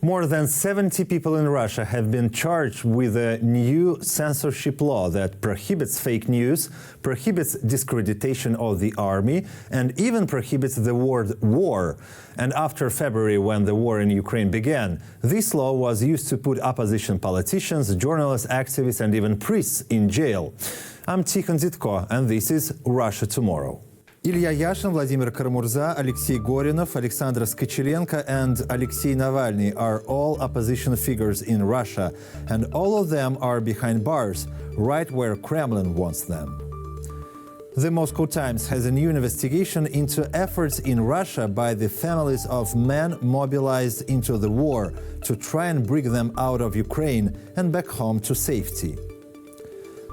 More than 70 people in Russia have been charged with a new censorship law that prohibits fake news, prohibits discreditation of the army, and even prohibits the word war. And after February, when the war in Ukraine began, this law was used to put opposition politicians, journalists, activists, and even priests in jail. I'm Tikhon Zitko, and this is Russia Tomorrow. Ilya Yashin, Vladimir Karamurza, Alexei Gorinov, Alexander Skicilenko, and Alexei Navalny are all opposition figures in Russia, and all of them are behind bars, right where Kremlin wants them. The Moscow Times has a new investigation into efforts in Russia by the families of men mobilized into the war to try and bring them out of Ukraine and back home to safety.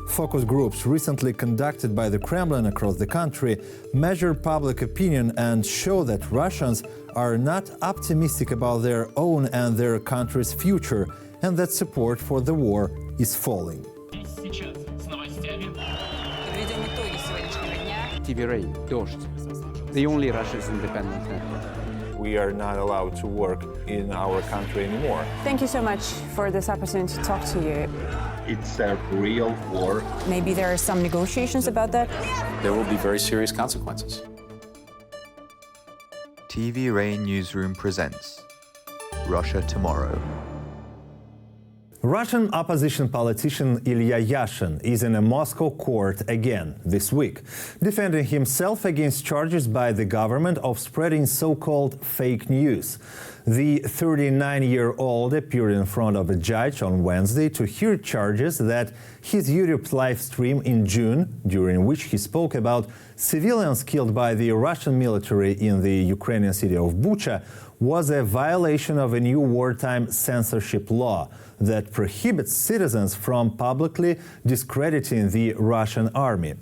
Focus groups recently conducted by the Kremlin across the country measure public opinion and show that Russians are not optimistic about their own and their country's future, and that support for the war is falling. TV Rain, Дождь, the only Russia's independent network. We are not allowed to work in our country anymore. Thank you so much for this opportunity to talk to you. It's a real war. Maybe there are some negotiations about that. There will be very serious consequences. TV Rain Newsroom presents Russia Tomorrow. Russian opposition politician Ilya Yashin is in a Moscow court again this week, defending himself against charges by the government of spreading so-called fake news. The 39-year-old appeared in front of a judge on Wednesday to hear charges that his YouTube live stream in June, during which he spoke about civilians killed by the Russian military in the Ukrainian city of Bucha, was a violation of a new wartime censorship law that prohibits citizens from publicly discrediting the Russian army.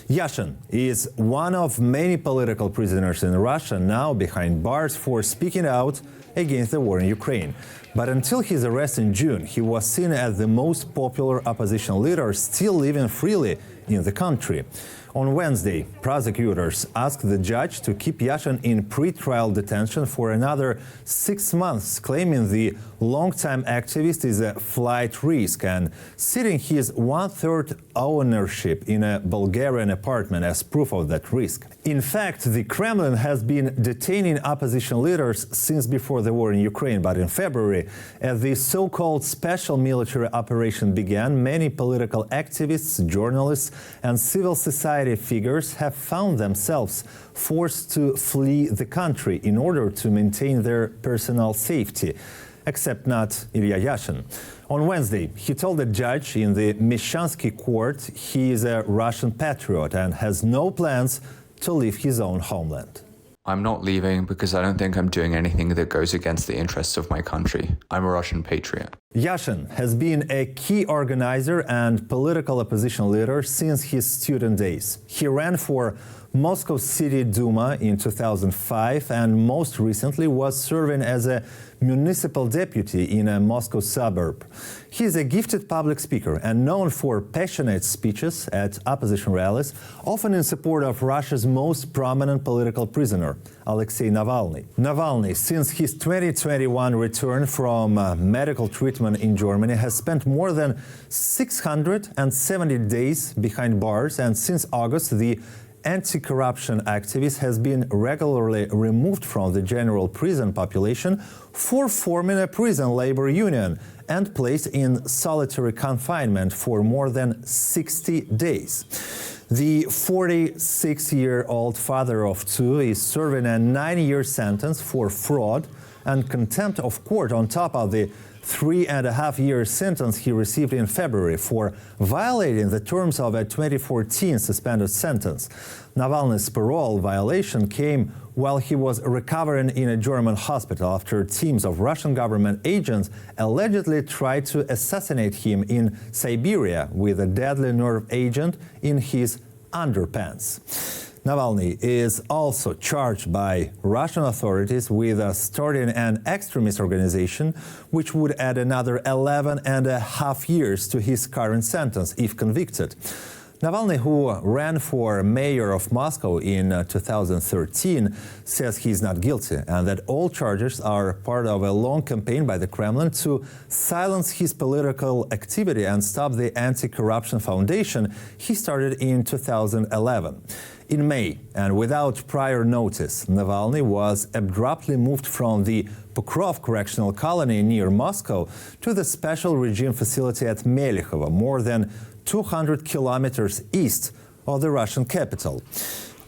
Yashin is one of many political prisoners in Russia now behind bars for speaking out against the war in Ukraine. But until his arrest in June, he was seen as the most popular opposition leader still living freely in the country. On Wednesday, prosecutors asked the judge to keep Yashin in pre-trial detention for another 6 months, claiming the longtime activist is a flight risk and citing his one-third ownership in a Bulgarian apartment as proof of that risk. In fact, the Kremlin has been detaining opposition leaders since before the war in Ukraine, but in February, as the so-called special military operation began, many political activists, journalists, and civil society figures have found themselves forced to flee the country in order to maintain their personal safety, except not Ilya Yashin. On Wednesday, he told the judge in the Meshchansky court he is a Russian patriot and has no plans to leave his own homeland. I'm not leaving because I don't think I'm doing anything that goes against the interests of my country. I'm a Russian patriot. Yashin has been a key organizer and political opposition leader since his student days. He ran for Moscow City Duma in 2005 and most recently was serving as a municipal deputy in a Moscow suburb. He is a gifted public speaker and known for passionate speeches at opposition rallies, often in support of Russia's most prominent political prisoner, Alexei Navalny. Navalny, since his 2021 return from medical treatment in Germany, has spent more than 670 days behind bars, and since August, the anti-corruption activist has been regularly removed from the general prison population for forming a prison labor union and placed in solitary confinement for more than 60 days. The 46-year-old father of two is serving a 9-year sentence for fraud and contempt of court on top of the 3.5-year sentence he received in February for violating the terms of a 2014 suspended sentence. Navalny's parole violation came while he was recovering in a German hospital after teams of Russian government agents allegedly tried to assassinate him in Siberia with a deadly nerve agent in his underpants. Navalny is also charged by Russian authorities with starting an extremist organization, which would add another 11.5 years to his current sentence if convicted. Navalny, who ran for mayor of Moscow in 2013, says he's not guilty and that all charges are part of a long campaign by the Kremlin to silence his political activity and stop the anti-corruption foundation he started in 2011. In May, and without prior notice, Navalny was abruptly moved from the Pokrov correctional colony near Moscow to the special regime facility at Melikovo, more than 200 kilometers east of the Russian capital.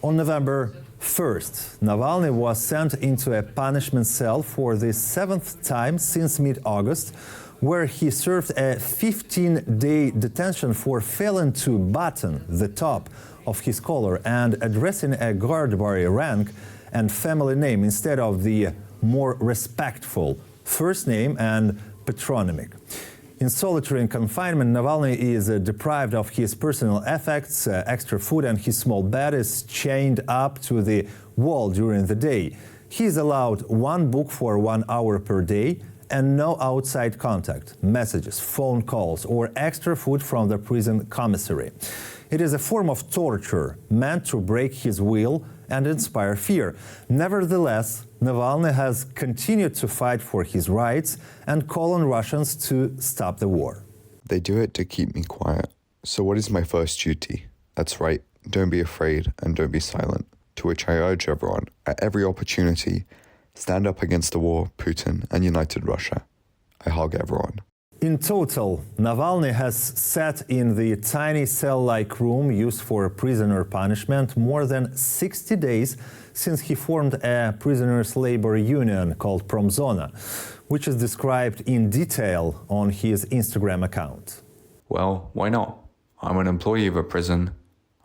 On November 1st, Navalny was sent into a punishment cell for the 7th time since mid-August, where he served a 15-day detention for failing to button the top of his collar and addressing a guard by rank and family name instead of the more respectful first name and patronymic. In solitary confinement, Navalny is deprived of his personal effects, extra food, and his small bed is chained up to the wall during the day. He is allowed one book for 1 hour per day and no outside contact, messages, phone calls, or extra food from the prison commissary. It is a form of torture meant to break his will and inspire fear. Nevertheless, Navalny has continued to fight for his rights and call on Russians to stop the war. They do it to keep me quiet. So what is my first duty? That's right, don't be afraid and don't be silent. To which I urge everyone, at every opportunity, stand up against the war, Putin, and united Russia. I hug everyone. In total, Navalny has sat in the tiny cell-like room used for prisoner punishment more than 60 days since he formed a prisoners' labor union called Promzona, which is described in detail on his Instagram account. Well, why not? I'm an employee of a prison.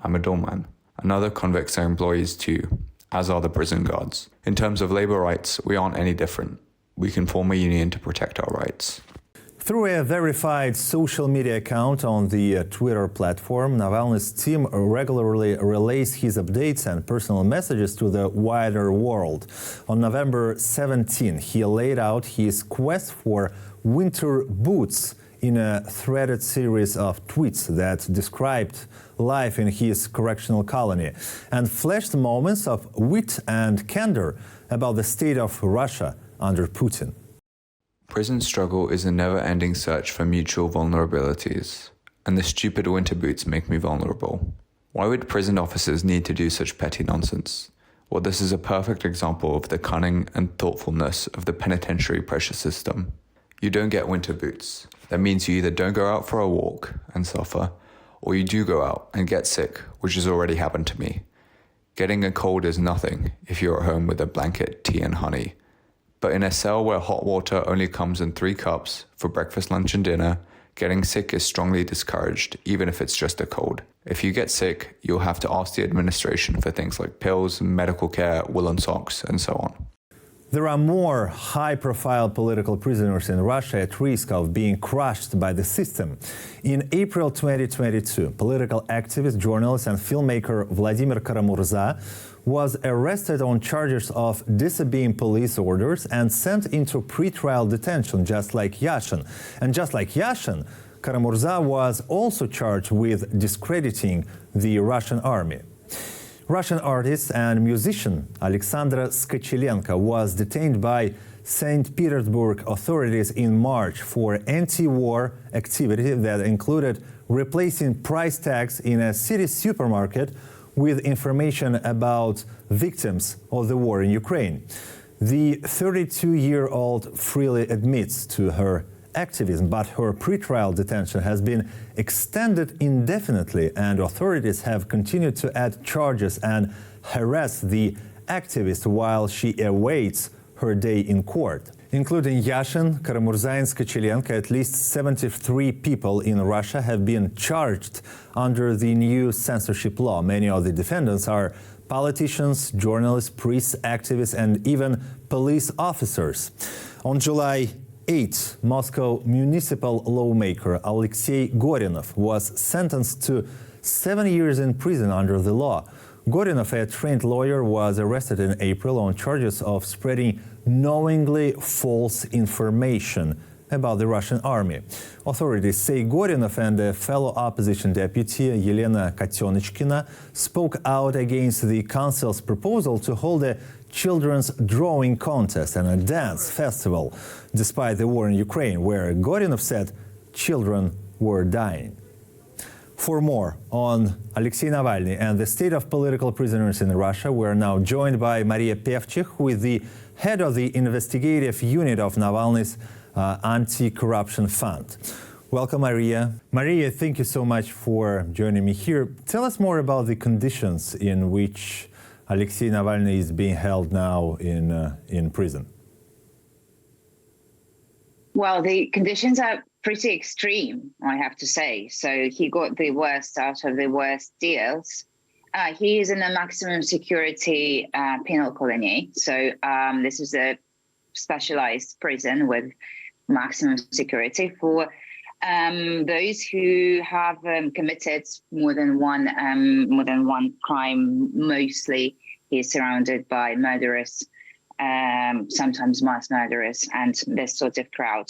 I'm a doorman. And other convicts are employees too, as are the prison guards. In terms of labor rights, we aren't any different. We can form a union to protect our rights. Through a verified social media account on the Twitter platform, Navalny's team regularly relays his updates and personal messages to the wider world. On November 17, he laid out his quest for winter boots in a threaded series of tweets that described life in his correctional colony and flashed moments of wit and candor about the state of Russia under Putin. Prison struggle is a never-ending search for mutual vulnerabilities, and the stupid winter boots make me vulnerable. Why would prison officers need to do such petty nonsense? Well, this is a perfect example of the cunning and thoughtfulness of the penitentiary pressure system. You don't get winter boots. That means you either don't go out for a walk and suffer, or you do go out and get sick, which has already happened to me. Getting a cold is nothing if you're at home with a blanket, tea and honey. But in a cell where hot water only comes in 3 cups for breakfast, lunch and dinner, getting sick is strongly discouraged, even if it's just a cold. If you get sick, you'll have to ask the administration for things like pills, medical care, woolen socks, and so on. There are more high-profile political prisoners in Russia at risk of being crushed by the system. In April 2022, political activist, journalist and filmmaker Vladimir Kara-Murza was arrested on charges of disobeying police orders and sent into pre-trial detention, just like Yashin. And just like Yashin, Kara-Murza was also charged with discrediting the Russian army. Russian artist and musician Alexandra Skachelenko was detained by St. Petersburg authorities in March for anti-war activity that included replacing price tags in a city supermarket with information about victims of the war in Ukraine. The 32-year-old freely admits to her activism, but her pretrial detention has been extended indefinitely, and authorities have continued to add charges and harass the activist while she awaits her day in court. Including Yashin, Kara-Murza and Skachelenko, at least 73 people in Russia have been charged under the new censorship law. Many of the defendants are politicians, journalists, priests, activists, and even police officers. On July 8, Moscow municipal lawmaker Alexei Gorinov was sentenced to 7 years in prison under the law. Gorinov, a trained lawyer, was arrested in April on charges of spreading knowingly false information about the Russian army. Authorities say Gorinov and a fellow opposition deputy, Yelena Katyonechkina, spoke out against the council's proposal to hold a children's drawing contest and a dance festival, despite the war in Ukraine, where Gorinov said children were dying. For more on Alexei Navalny and the state of political prisoners in Russia, we're now joined by Maria Pevchik, who is the head of the investigative unit of Navalny's Anti-Corruption Fund. Welcome, Maria. Maria, thank you so much for joining me here. Tell us more about the conditions in which Alexei Navalny is being held now in prison. Well, the conditions are pretty extreme, I have to say. So he got the worst out of the worst deals. He is in a maximum security penal colony. So this is a specialized prison with maximum security for those who have committed more than one crime. Mostly, he's surrounded by murderers, sometimes mass murderers, and this sort of crowd.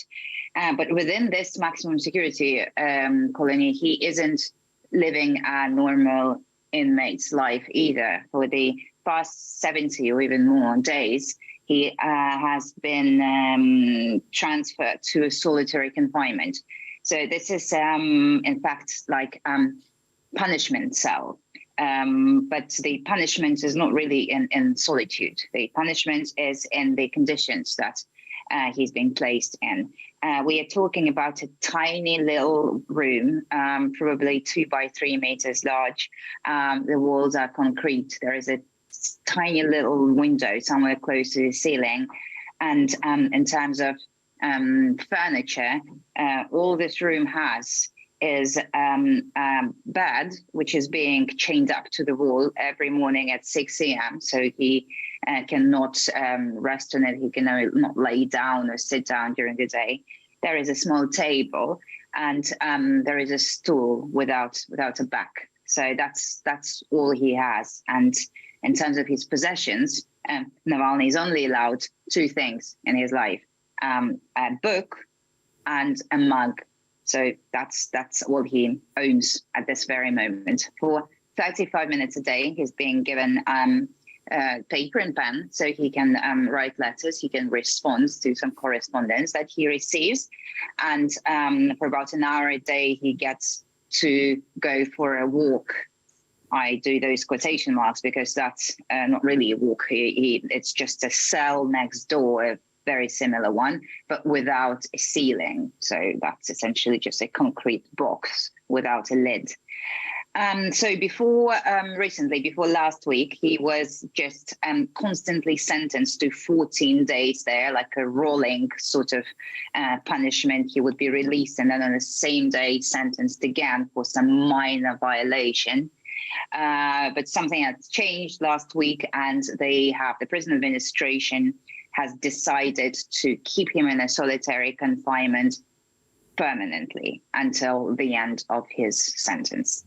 But within this maximum security colony, he isn't living a normal inmate's life either. For the past 70 or even more days, he has been transferred to a solitary confinement. So this is, in fact, like punishment cell. But the punishment is not really in solitude. The punishment is in the conditions that he's been placed in. We are talking about a tiny little room, probably 2 by 3 meters large. The walls are concrete. There is a tiny little window somewhere close to the ceiling. And in terms of furniture, all this room has is a bed, which is being chained up to the wall every morning at 6 a.m. So he cannot rest on it. He can not lay down or sit down during the day. There is a small table, and there is a stool without a back. So that's all he has. And in terms of his possessions, Navalny is only allowed 2 things in his life: a book and a mug. So that's all he owns at this very moment. For 35 minutes a day, he's being given paper and pen so he can write letters. He can respond to some correspondence that he receives. And for about an hour a day, he gets to go for a walk. I do those quotation marks because that's not really a walk. It's just a cell next door, a very similar one, but without a ceiling. So that's essentially just a concrete box without a lid. So before last week, he was just constantly sentenced to 14 days there, like a rolling sort of punishment. He would be released and then on the same day sentenced again for some minor violation. But something has changed last week, and the prison administration has decided to keep him in a solitary confinement permanently until the end of his sentence.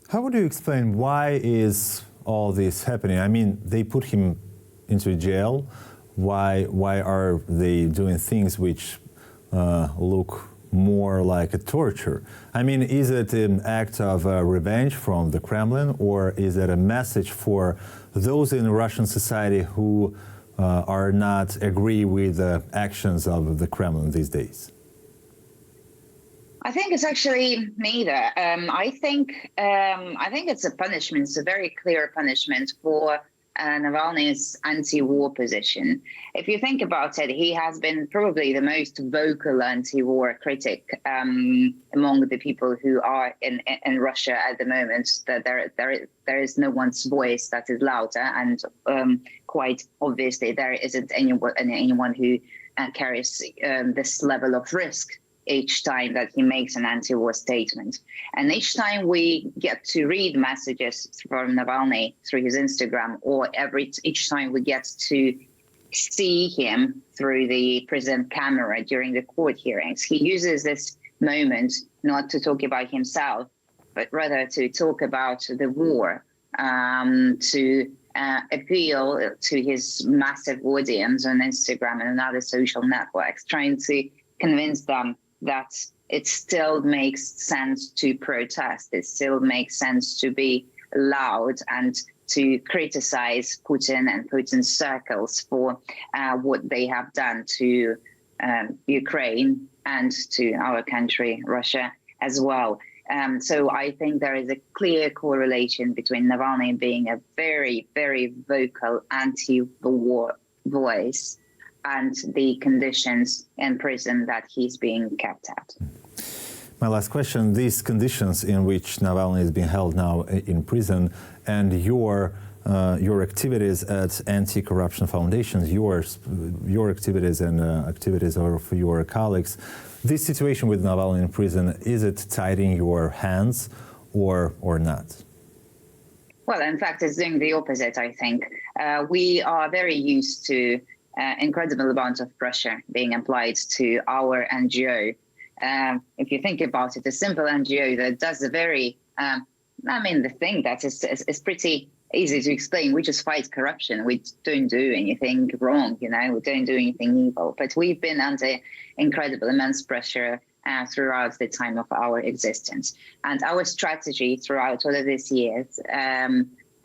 How would you explain why is all this happening? I mean, they put him into jail. Why are they doing things which look more like a torture? I mean, is it an act of revenge from the Kremlin, or is it a message for those in Russian society who are not agree with the actions of the Kremlin these days? I think it's actually neither. I think it's a punishment. It's a very clear punishment for Navalny's anti-war position. If you think about it, he has been probably the most vocal anti-war critic among the people who are in Russia at the moment. That there is no one's voice that is louder, and quite obviously there isn't anyone who carries this level of risk each time that he makes an anti-war statement. And each time we get to read messages from Navalny through his Instagram, or each time we get to see him through the prison camera during the court hearings, he uses this moment not to talk about himself, but rather to talk about the war, to appeal to his massive audience on Instagram and other social networks, trying to convince them that it still makes sense to protest. It still makes sense to be loud and to criticize Putin and Putin's circles for what they have done to Ukraine and to our country, Russia, as well. So I think there is a clear correlation between Navalny being a very, very vocal anti-war voice and the conditions in prison that he's being kept at. My last question, these conditions in which Navalny is being held now in prison and your activities at anti-corruption foundations, your activities and activities of your colleagues, this situation with Navalny in prison, is it tidying your hands or not? Well, in fact, it's doing the opposite, I think. We are very used to incredible amount of pressure being applied to our NGO. If you think about it, a simple NGO that does a very, the thing that is pretty easy to explain. We just fight corruption. We don't do anything wrong, we don't do anything evil. But we've been under incredible, immense pressure throughout the time of our existence. And our strategy throughout all of these years,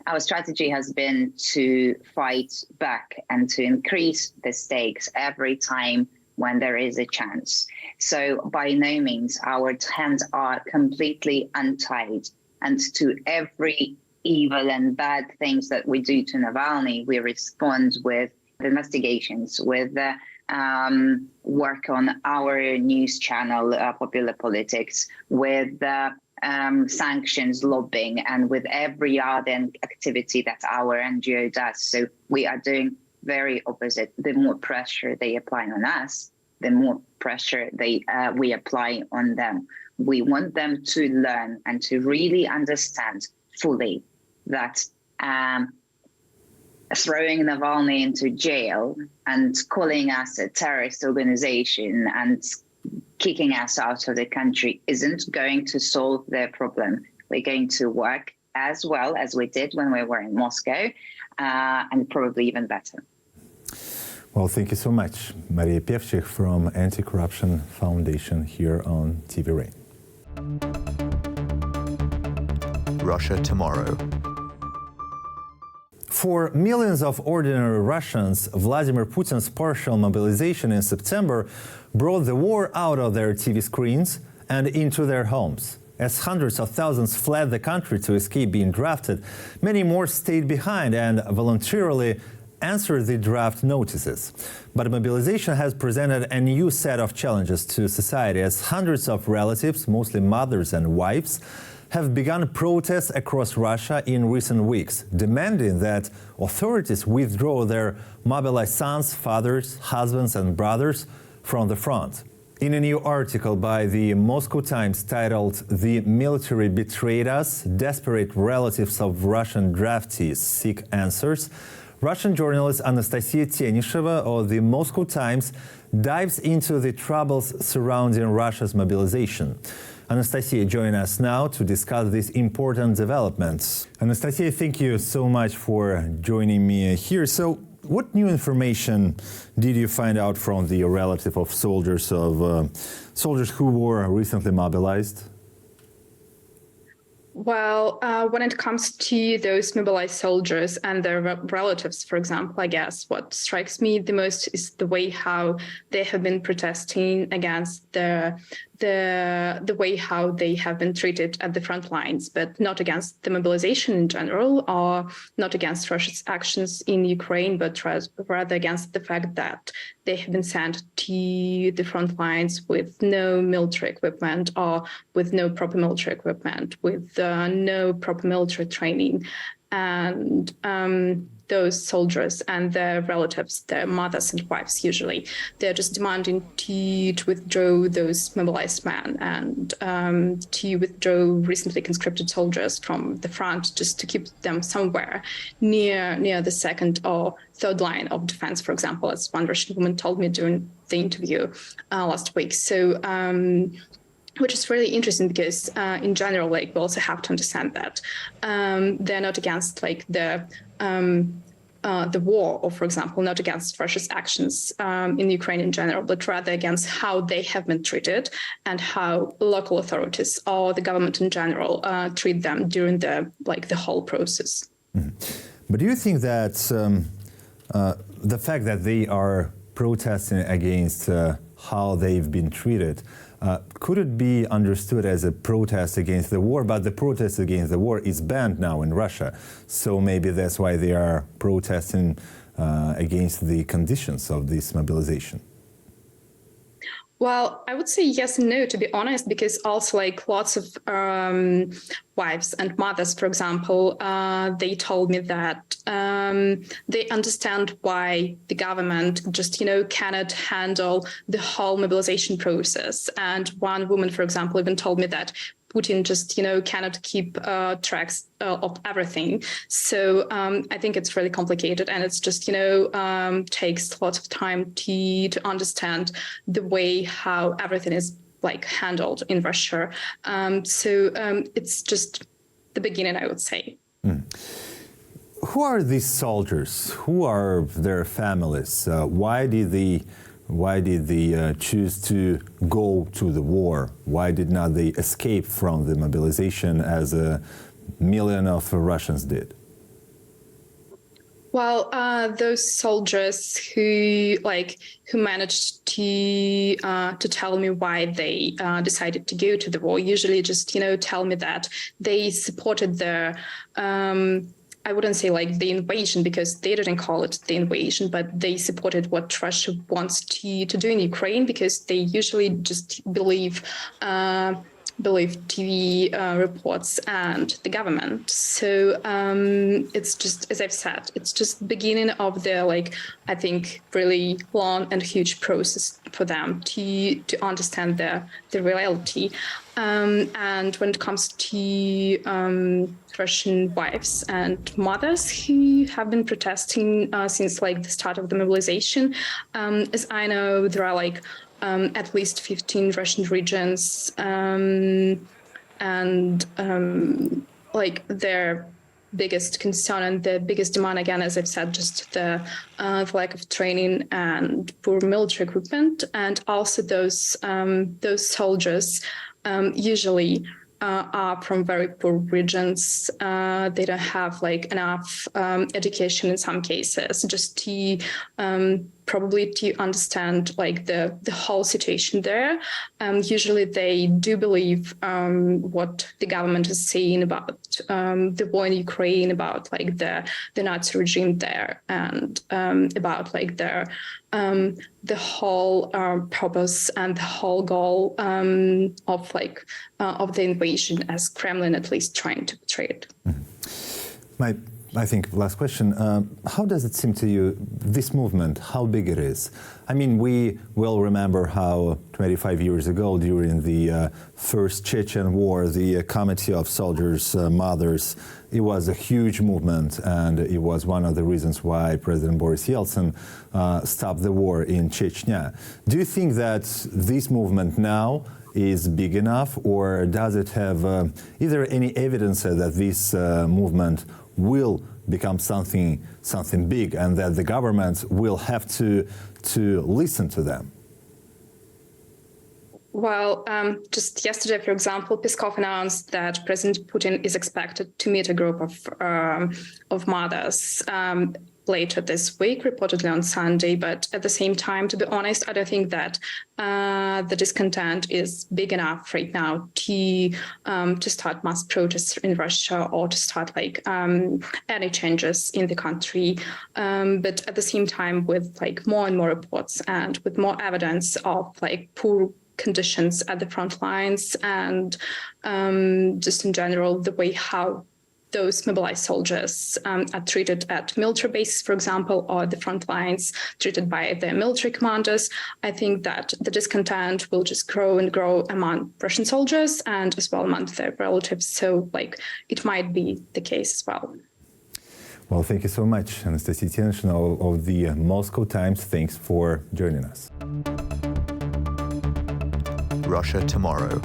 our strategy has been to fight back and to increase the stakes every time when there is a chance. So by no means our hands are completely untied, and to every evil and bad things that we do to Navalny, we respond with investigations, with work on our news channel, Popular Politics, with sanctions, lobbying, and with every other activity that our NGO does. So we are doing very opposite. The more pressure they apply on us, the more pressure we apply on them. We want them to learn and to really understand fully that throwing Navalny into jail and calling us a terrorist organization and kicking us out of the country isn't going to solve their problem. We're going to work as well as we did when we were in Moscow, and probably even better. Well, thank you so much, Maria Pevchik from Anti-Corruption Foundation here on TV Rain. Russia tomorrow. For millions of ordinary Russians, Vladimir Putin's partial mobilization in September brought the war out of their TV screens and into their homes. As hundreds of thousands fled the country to escape being drafted, many more stayed behind and voluntarily answered the draft notices. But mobilization has presented a new set of challenges to society as hundreds of relatives, mostly mothers and wives, have begun protests across Russia in recent weeks, demanding that authorities withdraw their mobilized sons, fathers, husbands and brothers from the front. In a new article by the Moscow Times titled "The Military Betrayed Us, Desperate Relatives of Russian Draftees Seek Answers," Russian journalist Anastasia Tenisheva of the Moscow Times dives into the troubles surrounding Russia's mobilization. Anastasia joins us now to discuss these important developments. Anastasia, thank you so much for joining me here. So, what new information did you find out from the relative of soldiers who were recently mobilized? Well, when it comes to those mobilized soldiers and their relatives, for example, I guess what strikes me the most is the way how they have been protesting against the way how they have been treated at the front lines, but not against the mobilization in general, or not against Russia's actions in Ukraine, but rather against the fact that they have been sent to the front lines with no military equipment or with no proper military equipment, with no proper military training. And those soldiers and their relatives, their mothers and wives usually, they're just demanding to withdraw those mobilized men and to withdraw recently conscripted soldiers from the front, just to keep them somewhere near the second or third line of defense, for example, as one Russian woman told me during the interview last week. So which is really interesting because in general, we also have to understand that they're not against the the war, or for example, not against Russia's actions in Ukraine in general, but rather against how they have been treated and how local authorities or the government in general treat them during the whole process. But do you think that the fact that they are protesting against how they've been treated, could it be understood as a protest against the war? But the protest against the war is banned now in Russia, so maybe that's why they are protesting against the conditions of this mobilization. Well, I would say yes and no, to be honest, because also lots of wives and mothers, for example, they told me that they understand why the government just, cannot handle the whole mobilization process. And one woman, for example, even told me that Putin just, cannot keep tracks of everything. So I think it's really complicated, and it's just, takes lots of time to understand the way how everything is handled in Russia. So it's just the beginning, I would say. Who are these soldiers? Who are their families? Why did they choose to go to the war? Why did not they escape from the mobilization as a million of Russians did? Well, those soldiers who managed to tell me why they decided to go to the war usually just tell me that they supported the I wouldn't say the invasion, because they didn't call it the invasion, but they supported what Russia wants to do in Ukraine, because they usually just believe TV reports and the government. So it's just, as I've said, it's just the beginning of the I think really long and huge process for them to understand the reality. And when it comes to Russian wives and mothers who have been protesting since the start of the mobilization, as I know, there are at least 15 Russian regions, and their biggest concern and the biggest demand, again, as I've said, just the lack of training and poor military equipment, and also those soldiers usually are from very poor regions. They don't have enough education in some cases, just to probably to understand the whole situation there. Usually they do believe what the government is saying about the war in Ukraine, about the Nazi regime there, and about the whole purpose and the whole goal of the invasion, as Kremlin at least trying to portray it. I think last question, how does it seem to you, this movement, how big it is? I mean, we will remember how 25 years ago, during the first Chechen war, the Committee of Soldiers' Mothers, it was a huge movement, and it was one of the reasons why President Boris Yeltsin stopped the war in Chechnya. Do you think that this movement now is big enough, or does it have, is there any evidence that this movement will become something big, and that the government will have to listen to them? Well, just yesterday, for example, Peskov announced that President Putin is expected to meet a group of mothers later this week, reportedly on Sunday. But at the same time, to be honest, I don't think that the discontent is big enough right now to start mass protests in Russia, or to start any changes in the country. But at the same time, with more and more reports and with more evidence of poor conditions at the front lines, and just in general the way how those mobilized soldiers are treated at military bases, for example, or the front lines, treated by the military commanders, I think that the discontent will just grow and grow among Russian soldiers and as well among their relatives. So it might be the case as well. Well, thank you so much, Anastasia Teneshina of the Moscow Times. Thanks for joining us. Russia tomorrow.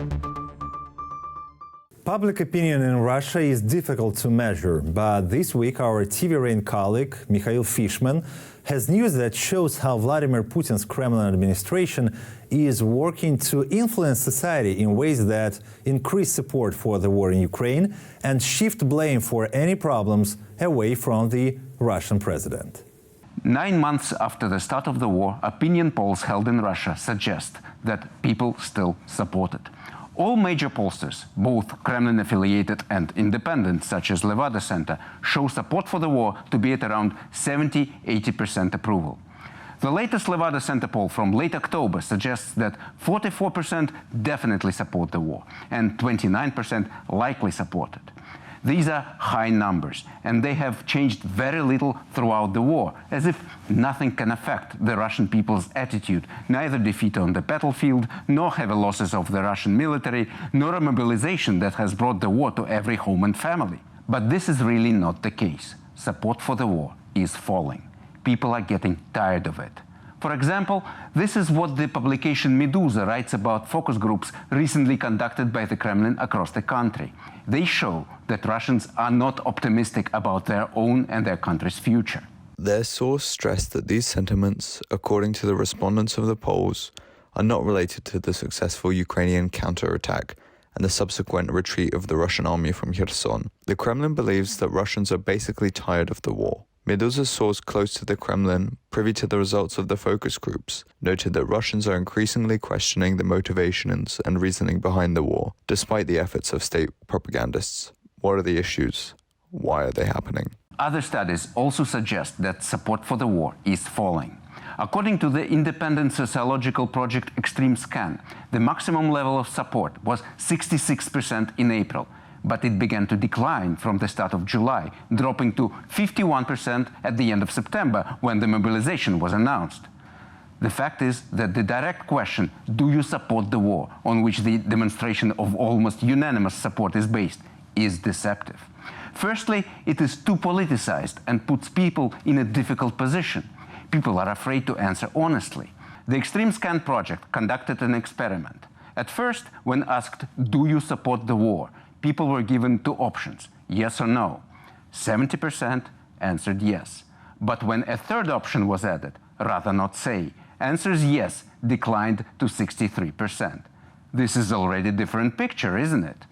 Public opinion in Russia is difficult to measure, but this week our TV Rain colleague, Mikhail Fishman, has news that shows how Vladimir Putin's Kremlin administration is working to influence society in ways that increase support for the war in Ukraine and shift blame for any problems away from the Russian president. 9 months after the start of the war, opinion polls held in Russia suggest that people still support it. All major pollsters, both Kremlin-affiliated and independent, such as Levada Center, show support for the war to be at around 70–80% approval. The latest Levada Center poll from late October suggests that 44% definitely support the war and 29% likely support it. These are high numbers, and they have changed very little throughout the war, as if nothing can affect the Russian people's attitude, neither defeat on the battlefield, nor heavy losses of the Russian military, nor a mobilization that has brought the war to every home and family. But this is really not the case. Support for the war is falling. People are getting tired of it. For example, this is what the publication Medusa writes about focus groups recently conducted by the Kremlin across the country. They show that Russians are not optimistic about their own and their country's future. Their source stressed that these sentiments, according to the respondents of the polls, are not related to the successful Ukrainian counterattack and the subsequent retreat of the Russian army from Kherson. The Kremlin believes that Russians are basically tired of the war. Medusa's source close to the Kremlin, privy to the results of the focus groups, noted that Russians are increasingly questioning the motivations and reasoning behind the war, despite the efforts of state propagandists. What are the issues? Why are they happening? Other studies also suggest that support for the war is falling. According to the independent sociological project Extreme Scan, the maximum level of support was 66% in April, but it began to decline from the start of July, dropping to 51% at the end of September when the mobilization was announced. The fact is that the direct question, do you support the war, on which the demonstration of almost unanimous support is based, is deceptive. Firstly, it is too politicized and puts people in a difficult position. People are afraid to answer honestly. The Extreme Scan project conducted an experiment. At first, when asked, do you support the war, people were given two options, yes or no. 70% answered yes. But when a third option was added, rather not say, answers yes declined to 63%. This is already a different picture, isn't it?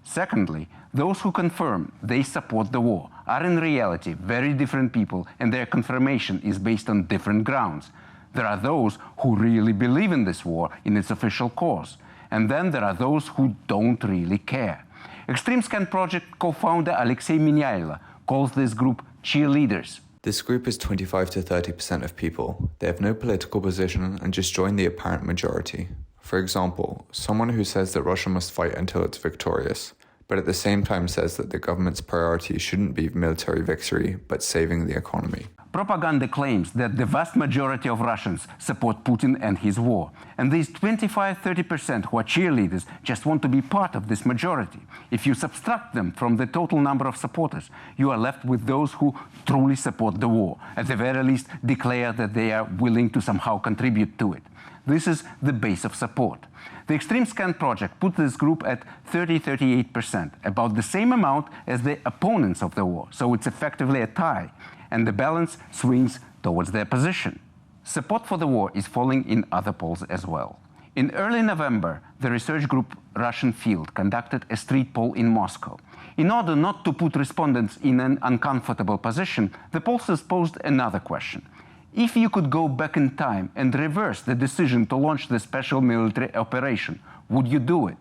Secondly, those who confirm they support the war are in reality very different people, and their confirmation is based on different grounds. There are those who really believe in this war, in its official cause. And then there are those who don't really care. Extreme Scan project co-founder Alexei Navalny calls this group cheerleaders. This group is 25 to 30% of people. They have no political position and just join the apparent majority. For example, someone who says that Russia must fight until it's victorious, but at the same time says that the government's priority shouldn't be military victory, but saving the economy. Propaganda claims that the vast majority of Russians support Putin and his war. And these 25–30% who are cheerleaders just want to be part of this majority. If you subtract them from the total number of supporters, you are left with those who truly support the war, at the very least declare that they are willing to somehow contribute to it. This is the base of support. The Extreme Scan project put this group at 30–38%, about the same amount as the opponents of the war, so it's effectively a tie, and the balance swings towards their position. Support for the war is falling in other polls as well. In early November, the research group Russian Field conducted a street poll in Moscow. In order not to put respondents in an uncomfortable position, the pollsters posed another question. If you could go back in time and reverse the decision to launch the special military operation, would you do it?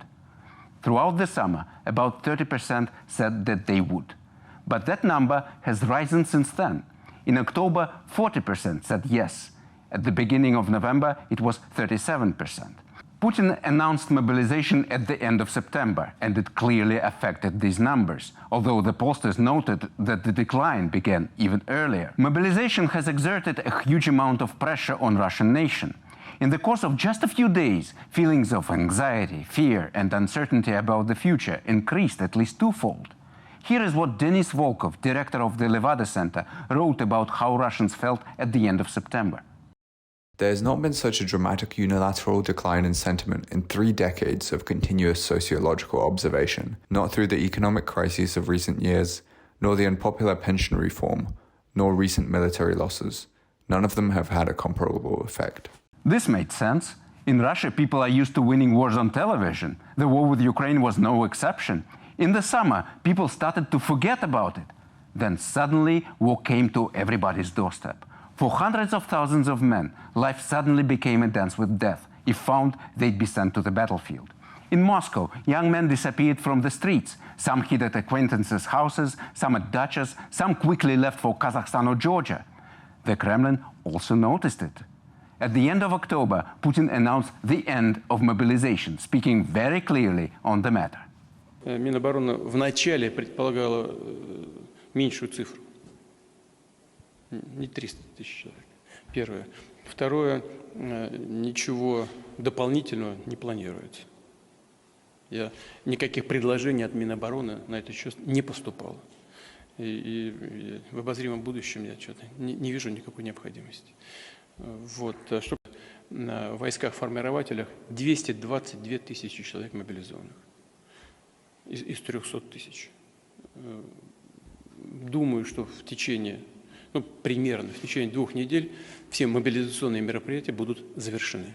Throughout the summer, about 30% said that they would. But that number has risen since then. In October, 40% said yes. At the beginning of November, it was 37%. Putin announced mobilization at the end of September, and it clearly affected these numbers, although the pollsters noted that the decline began even earlier. Mobilization has exerted a huge amount of pressure on the Russian nation. In the course of just a few days, feelings of anxiety, fear, and uncertainty about the future increased at least twofold. Here is what Denis Volkov, director of the Levada Center, wrote about how Russians felt at the end of September. There has not been such a dramatic unilateral decline in sentiment in 3 decades of continuous sociological observation, not through the economic crises of recent years, nor the unpopular pension reform, nor recent military losses. None of them have had a comparable effect. This made sense. In Russia, people are used to winning wars on television. The war with Ukraine was no exception. In the summer, people started to forget about it. Then suddenly, war came to everybody's doorstep. For hundreds of thousands of men, life suddenly became a dance with death if found they'd be sent to the battlefield. In Moscow, young men disappeared from the streets. Some hid at acquaintances' houses, some at dachas, some quickly left for Kazakhstan or Georgia. The Kremlin also noticed it. At the end of October, Putin announced the end of mobilization, speaking very clearly on the matter. Минобороны вначале предполагало меньшую цифру. Не 300 тысяч человек. Первое. Второе. Ничего дополнительного не планируется. Никаких предложений от Минобороны на этот счет не поступало. И в обозримом будущем я что-то не вижу никакой необходимости. Вот. Чтобы в войсках-формирователях 222 тысячи человек мобилизованных из 300 тысяч. Думаю, что в течение, примерно в течение 2 недель все мобилизационные мероприятия будут завершены.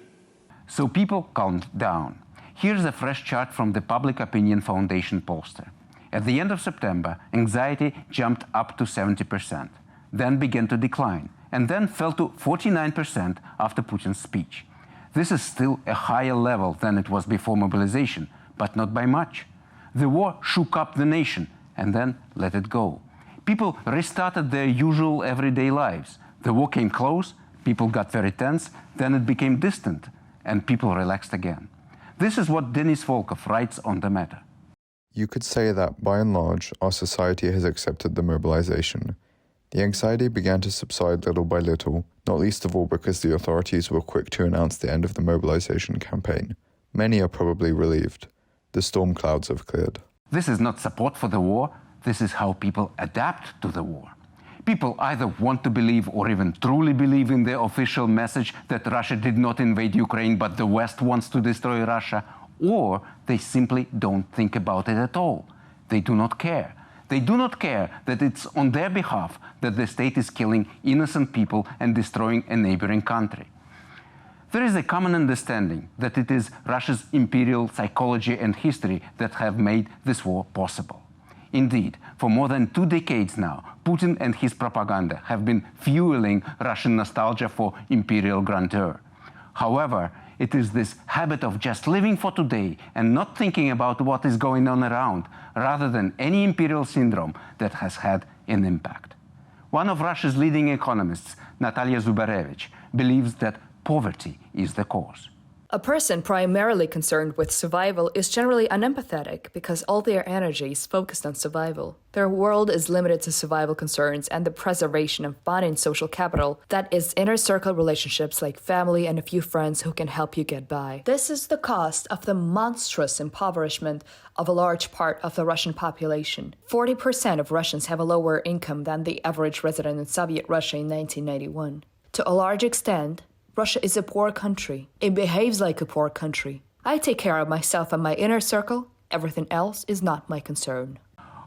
So people calmed down. Here's a fresh chart from the Public Opinion Foundation pollster. At the end of September, anxiety jumped up to 70%, then began to decline, and then fell to 49% after Putin's speech. This is still a higher level than it was before mobilization, but not by much. The war shook up the nation and then let it go. People restarted their usual everyday lives. The war came close, people got very tense, then it became distant, and people relaxed again. This is what Denis Volkov writes on the matter. You could say that, by and large, our society has accepted the mobilization. The anxiety began to subside little by little, not least of all because the authorities were quick to announce the end of the mobilization campaign. Many are probably relieved. The storm clouds have cleared. This is not support for the war. This is how people adapt to the war. People either want to believe or even truly believe in the official message that Russia did not invade Ukraine, but the West wants to destroy Russia, or they simply don't think about it at all. They do not care. They do not care that it's on their behalf that the state is killing innocent people and destroying a neighboring country. There is a common understanding that it is Russia's imperial psychology and history that have made this war possible. Indeed, for more than 2 decades now, Putin and his propaganda have been fueling Russian nostalgia for imperial grandeur. However, it is this habit of just living for today and not thinking about what is going on around, rather than any imperial syndrome, that has had an impact. One of Russia's leading economists, Natalia Zubarevich, believes that poverty is the cause. A person primarily concerned with survival is generally unempathetic because all their energy is focused on survival. Their world is limited to survival concerns and the preservation of bonding social capital, that is, inner circle relationships like family and a few friends who can help you get by. This is the cost of the monstrous impoverishment of a large part of the Russian population. 40% of Russians have a lower income than the average resident in Soviet Russia in 1991. To a large extent, Russia is a poor country. It behaves like a poor country. I take care of myself and my inner circle. Everything else is not my concern.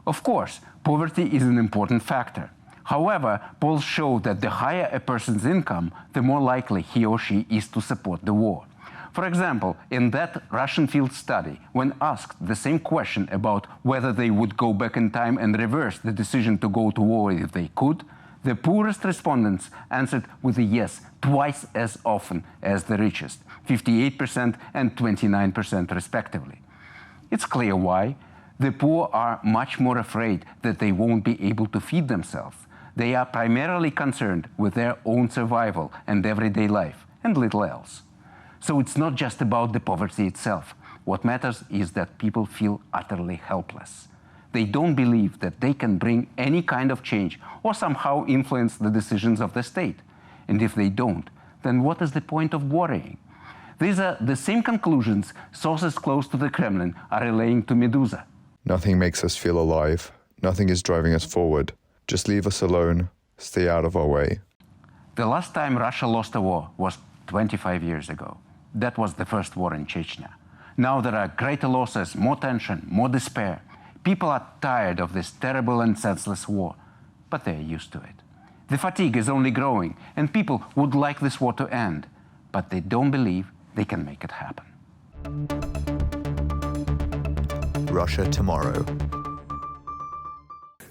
Of course, poverty is an important factor. However, polls show that the higher a person's income, the more likely he or she is to support the war. For example, in that Russian field study, when asked the same question about whether they would go back in time and reverse the decision to go to war if they could, the poorest respondents answered with a yes twice as often as the richest, 58% and 29% respectively. It's clear why. The poor are much more afraid that they won't be able to feed themselves. They are primarily concerned with their own survival and everyday life, and little else. So it's not just about the poverty itself. What matters is that people feel utterly helpless. They don't believe that they can bring any kind of change or somehow influence the decisions of the state. And if they don't, then what is the point of worrying? These are the same conclusions sources close to the Kremlin are relaying to Medusa. Nothing makes us feel alive. Nothing is driving us forward. Just leave us alone. Stay out of our way. The last time Russia lost a war was 25 years ago. That was the first war in Chechnya. Now there are greater losses, more tension, more despair. People are tired of this terrible and senseless war, but they're used to it. The fatigue is only growing, and people would like this war to end, but they don't believe they can make it happen. Russia Tomorrow.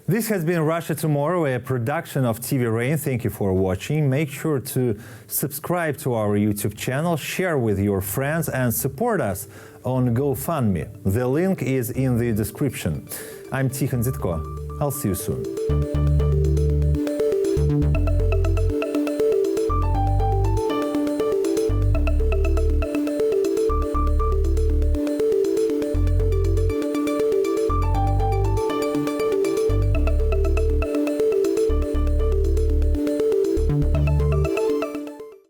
This has been Russia Tomorrow, a production of TV Rain. Thank you for watching. Make sure to subscribe to our YouTube channel, share with your friends, and support us on GoFundMe. The link is in the description. I'm Tikhon Zitko. I'll see you soon.